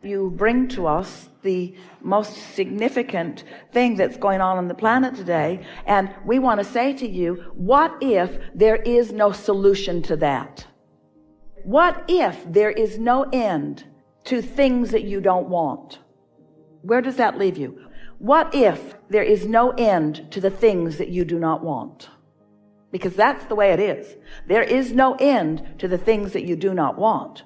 You bring to us the most significant thing that's going on the planet today, and we want to say to you, what if there is no solution to that? What if there is no end to things that you don't want? Where does that leave you? What if there is no end to the things that you do not want? Because that's the way it is. There is no end to the things that you do not want.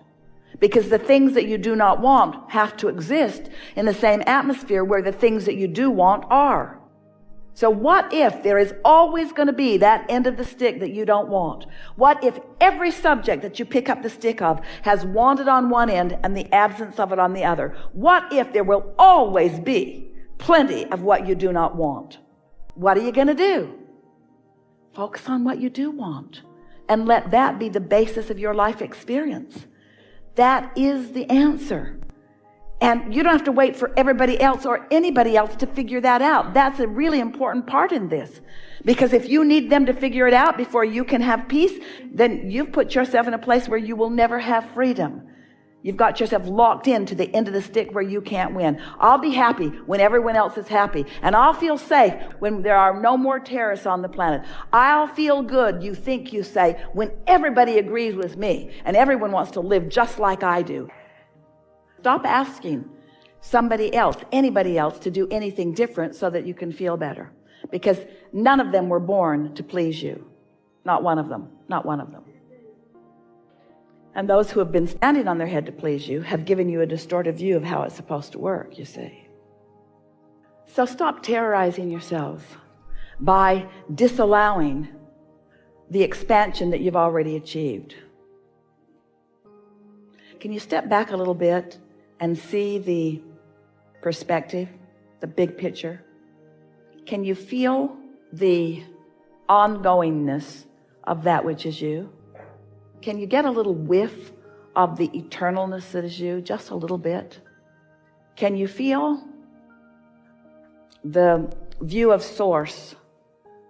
Because the things that you do not want have to exist in the same atmosphere where the things that you do want are. So what if there is always going to be that end of the stick that you don't want? What if every subject that you pick up the stick of has wanted on one end and the absence of it on the other? What if there will always be plenty of what you do not want? What are you going to do? Focus on what you do want and let that be the basis of your life experience. That is the answer. And you don't have to wait for everybody else or anybody else to figure that out. That's a really important part in this. Because if you need them to figure it out before you can have peace, then you've put yourself in a place where you will never have freedom. You've got yourself locked into the end of the stick where you can't win. I'll be happy when everyone else is happy. And I'll feel safe when there are no more terrorists on the planet. I'll feel good, you think you say, when everybody agrees with me and everyone wants to live just like I do. Stop asking somebody else, anybody else, to do anything different so that you can feel better. Because none of them were born to please you. Not one of them. Not one of them. And those who have been standing on their head to please you have given you a distorted view of how it's supposed to work, you see. So stop terrorizing yourselves by disallowing the expansion that you've already achieved. Can you step back a little bit and see the perspective, the big picture? Can you feel the ongoingness of that which is you? Can you get a little whiff of the eternalness that is you? Just a little bit. Can you feel the view of source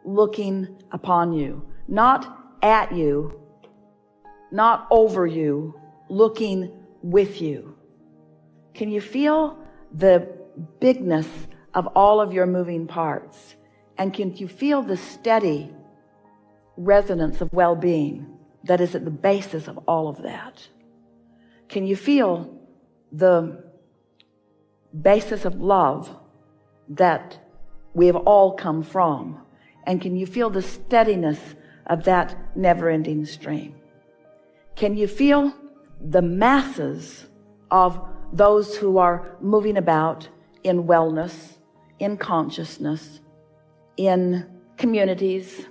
looking upon you? Not at you, not over you, looking with you. Can you feel the bigness of all of your moving parts? And can you feel the steady resonance of well-being that is at the basis of all of that? Can you feel the basis of love that we have all come from? And can you feel the steadiness of that never-ending stream? Can you feel the masses of those who are moving about in wellness, in consciousness, in communities,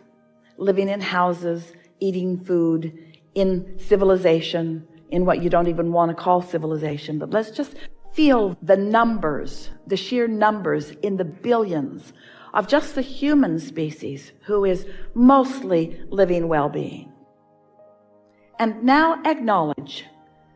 living in houses, eating food, in civilization, in what you don't even want to call civilization, but let's just feel the numbers, the sheer numbers in the billions of just the human species who is mostly living well-being. And now acknowledge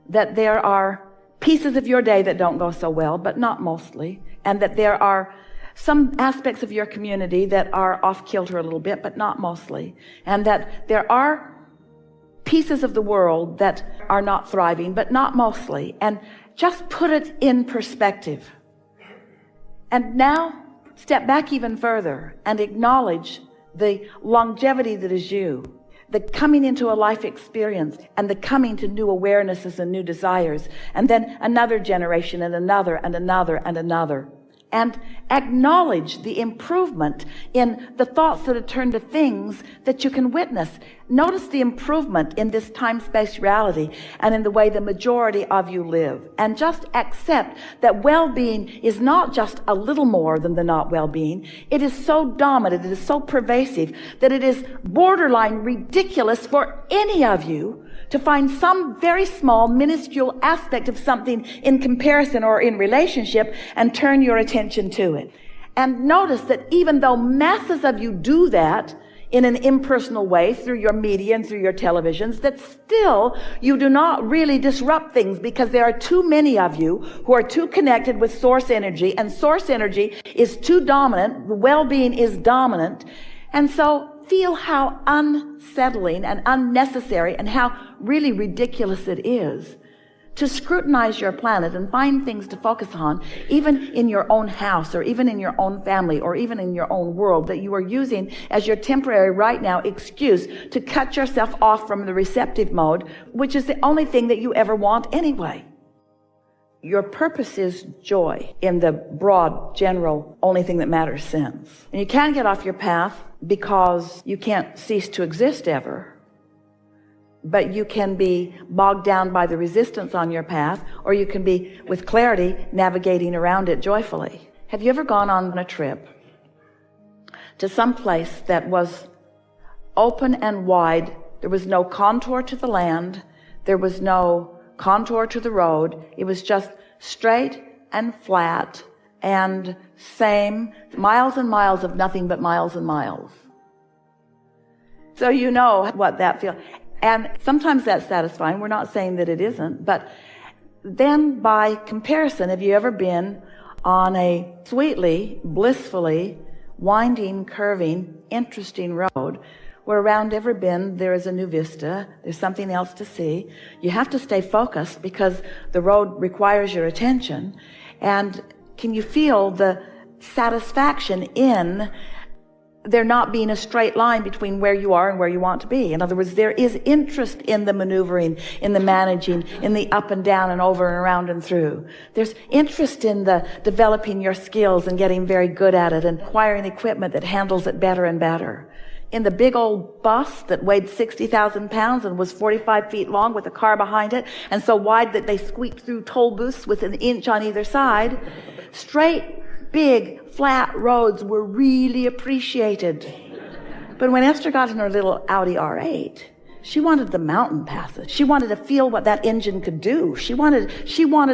that there are pieces of your day that don't go so well, but not mostly, and that there are some aspects of your community that are off kilter a little bit, but not mostly, and that there are pieces of the world that are not thriving, but not mostly, and just put it in perspective. And now step back even further and acknowledge the longevity that is you, the coming into a life experience and the coming to new awarenesses and new desires, and then another generation and another and another and another. And acknowledge the improvement in the thoughts that are turned to things that you can witness. Notice the improvement in this time-space reality and in the way the majority of you live. And just accept that well-being is not just a little more than the not well-being. It is so dominant, it is so pervasive that it is borderline ridiculous for any of you to find some very small, minuscule aspect of something in comparison or in relationship and turn your attention to it. And notice that even though masses of you do that in an impersonal way through your media and through your televisions, that still you do not really disrupt things, because there are too many of you who are too connected with source energy, and source energy is too dominant. The well-being is dominant. And so feel how unsettling and unnecessary and how really ridiculous it is to scrutinize your planet and find things to focus on, even in your own house or even in your own family or even in your own world, that you are using as your temporary right now excuse to cut yourself off from the receptive mode, which is the only thing that you ever want anyway. Your purpose is joy in the broad, general, only thing that matters sense. And you can't get off your path because you can't cease to exist ever. But you can be bogged down by the resistance on your path, or you can be, with clarity, navigating around it joyfully. Have you ever gone on a trip to some place that was open and wide? There was no contour to the land. There was no contour to the road. It was just straight and flat and same, miles and miles of nothing but miles and miles. So you know what that feels. And sometimes that's satisfying. We're not saying that it isn't. But then by comparison, have you ever been on a sweetly, blissfully, winding, curving, interesting road where around every bend there is a new vista, there's something else to see? You have to stay focused because the road requires your attention. And can you feel the satisfaction in there not being a straight line between where you are and where you want to be? In other words, there is interest in the maneuvering, in the managing, in the up and down and over and around and through. There's interest in the developing your skills and getting very good at it and acquiring equipment that handles it better and better. In the big old bus that weighed 60,000 pounds and was 45 feet long with a car behind it and so wide that they squeaked through toll booths with an inch on either side, straight, big, flat roads were really appreciated. But when Esther got in her little Audi R8, she wanted the mountain passes. She wanted to feel what that engine could do. She wanted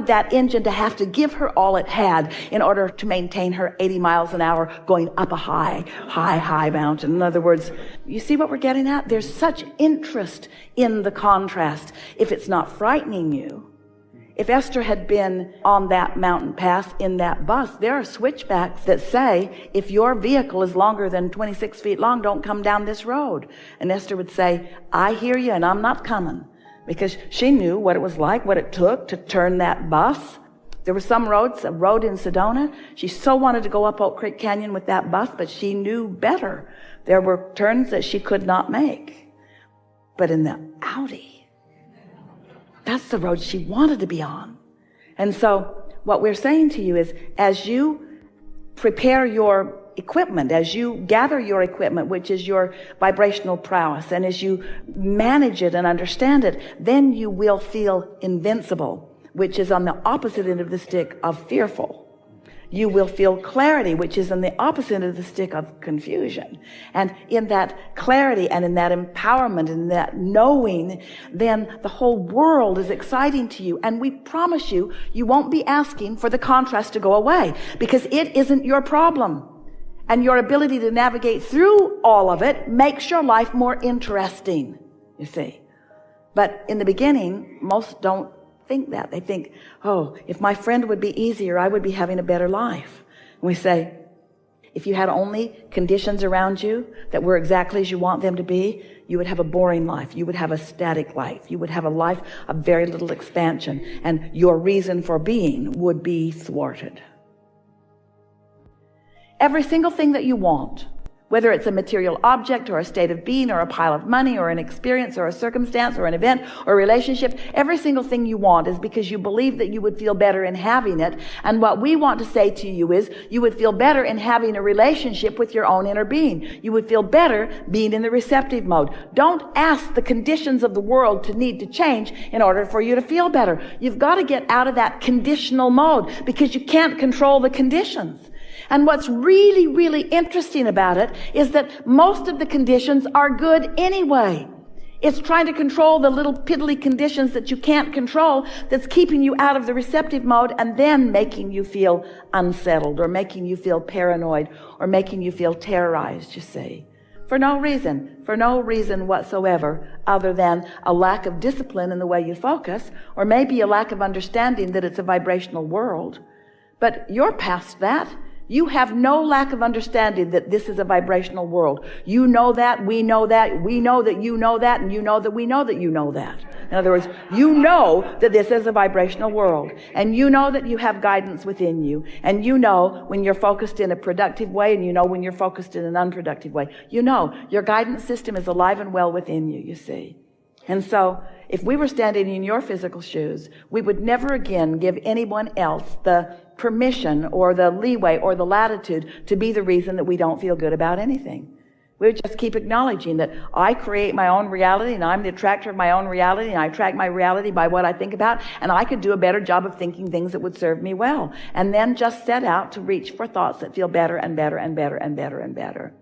that engine to have to give her all it had in order to maintain her 80 miles an hour going up a high mountain. In other words, you see what we're getting at? There's such interest in the contrast. If it's not frightening you, if Esther had been on that mountain pass in that bus, there are switchbacks that say, if your vehicle is longer than 26 feet long, don't come down this road. And Esther would say, I hear you and I'm not coming. Because she knew what it was like, what it took to turn that bus. There were some roads, a road in Sedona. She so wanted to go up Oak Creek Canyon with that bus, but she knew better. There were turns that she could not make. But in the Audi, that's the road she wanted to be on. And so what we're saying to you is, as you prepare your equipment, as you gather your equipment, which is your vibrational prowess, and as you manage it and understand it, then you will feel invincible, which is on the opposite end of the stick of fearful. You will feel clarity, which is on the opposite end of the stick of confusion. And in that clarity and in that empowerment and in that knowing, then the whole world is exciting to you. And we promise you, you won't be asking for the contrast to go away because it isn't your problem. And your ability to navigate through all of it makes your life more interesting, you see. But in the beginning, most don't think that. They think, oh, if my friend would be easier, I would be having a better life. And we say, if you had only conditions around you that were exactly as you want them to be, you would have a boring life. You would have a static life. You would have a life of very little expansion. And your reason for being would be thwarted. Every single thing that you want, whether it's a material object or a state of being or a pile of money or an experience or a circumstance or an event or a relationship, every single thing you want is because you believe that you would feel better in having it. And what we want to say to you is you would feel better in having a relationship with your own inner being. You would feel better being in the receptive mode. Don't ask the conditions of the world to need to change in order for you to feel better. You've got to get out of that conditional mode because you can't control the conditions. And what's really, really interesting about it is that most of the conditions are good anyway. It's trying to control the little piddly conditions that you can't control that's keeping you out of the receptive mode and then making you feel unsettled or making you feel paranoid or making you feel terrorized, you see. For no reason whatsoever other than a lack of discipline in the way you focus, or maybe a lack of understanding that it's a vibrational world. But you're past that. You have no lack of understanding that this is a vibrational world. You know that, we know that, we know that you know that, and you know that we know that you know that. In other words, you know that this is a vibrational world, and you know that you have guidance within you, and you know when you're focused in a productive way, and you know when you're focused in an unproductive way. You know your guidance system is alive and well within you, you see. And so if we were standing in your physical shoes, we would never again give anyone else the permission or the leeway or the latitude to be the reason that we don't feel good about anything. We would just keep acknowledging that I create my own reality, and I'm the attractor of my own reality, and I attract my reality by what I think about, and I could do a better job of thinking things that would serve me well. And then just set out to reach for thoughts that feel better and better and better and better and better.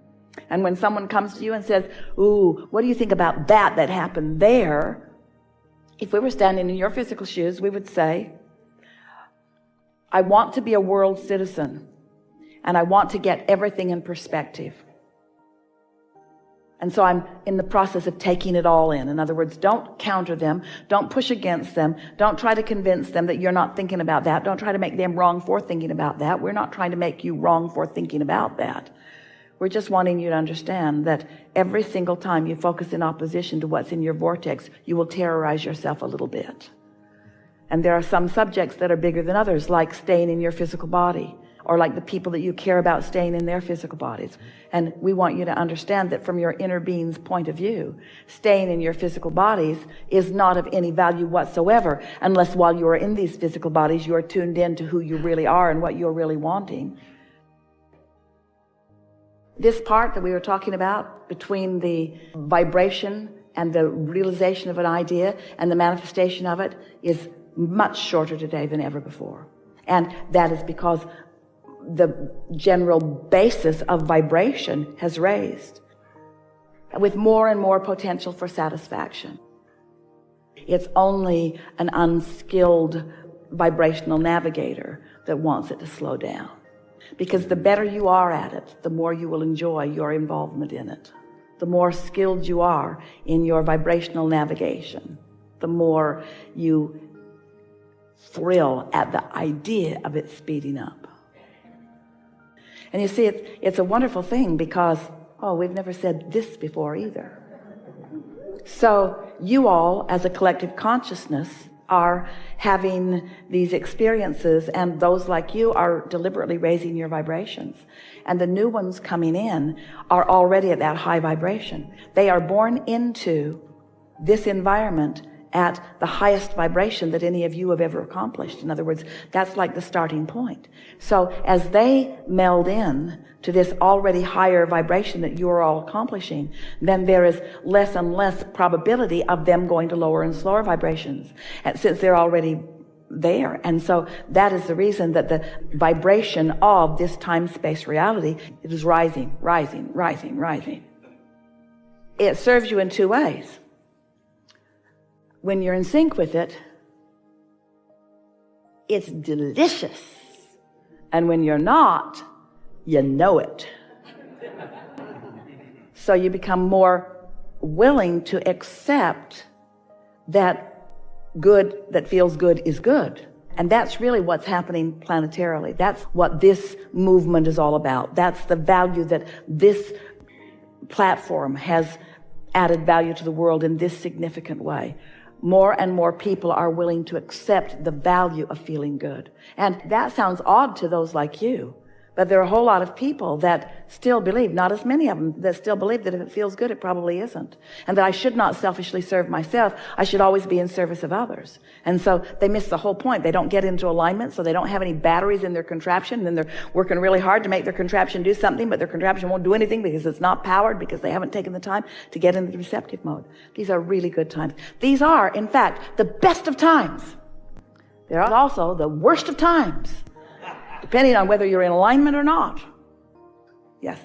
And when someone comes to you and says, ooh, what do you think about that happened there? If we were standing in your physical shoes, we would say, I want to be a world citizen, and I want to get everything in perspective. And so I'm in the process of taking it all in. In other words, don't counter them. Don't push against them. Don't try to convince them that you're not thinking about that. Don't try to make them wrong for thinking about that. We're not trying to make you wrong for thinking about that. We're just wanting you to understand that every single time you focus in opposition to what's in your vortex, you will terrorize yourself a little bit. And there are some subjects that are bigger than others, like staying in your physical body, or like the people that you care about staying in their physical bodies. And we want you to understand that from your inner being's point of view, staying in your physical bodies is not of any value whatsoever, unless while you are in these physical bodies, you are tuned in to who you really are and what you're really wanting. This part that we were talking about between the vibration and the realization of an idea and the manifestation of it is much shorter today than ever before. And that is because the general basis of vibration has raised with more and more potential for satisfaction. It's only an unskilled vibrational navigator that wants it to slow down. Because the better you are at it, the more you will enjoy your involvement in it. The more skilled you are in your vibrational navigation, the more you thrill at the idea of it speeding up. And you see, it's a wonderful thing because, we've never said this before either. So you all, as a collective consciousness, are having these experiences, and those like you are deliberately raising your vibrations. And the new ones coming in are already at that high vibration. They are born into this environment at the highest vibration that any of you have ever accomplished. In other words, that's like the starting point. So as they meld in to this already higher vibration that you're all accomplishing, then there is less and less probability of them going to lower and slower vibrations, and since they're already there. And so that is the reason that the vibration of this time-space reality is rising, rising, rising, rising. It serves you in two ways. When you're in sync with it, it's delicious. And when you're not, you know it. So you become more willing to accept that good that feels good is good. And that's really what's happening planetarily. That's what this movement is all about. That's the value that this platform has added value to the world in this significant way. More and more people are willing to accept the value of feeling good. And that sounds odd to those like you, but there are a whole lot of people that still believe, not as many of them, that still believe that if it feels good, it probably isn't. And that I should not selfishly serve myself. I should always be in service of others. And so they miss the whole point. They don't get into alignment, so they don't have any batteries in their contraption. And they're working really hard to make their contraption do something, but their contraption won't do anything because it's not powered, because they haven't taken the time to get into the receptive mode. These are really good times. These are, in fact, the best of times. They're also the worst of times, depending on whether you're in alignment or not. Yes.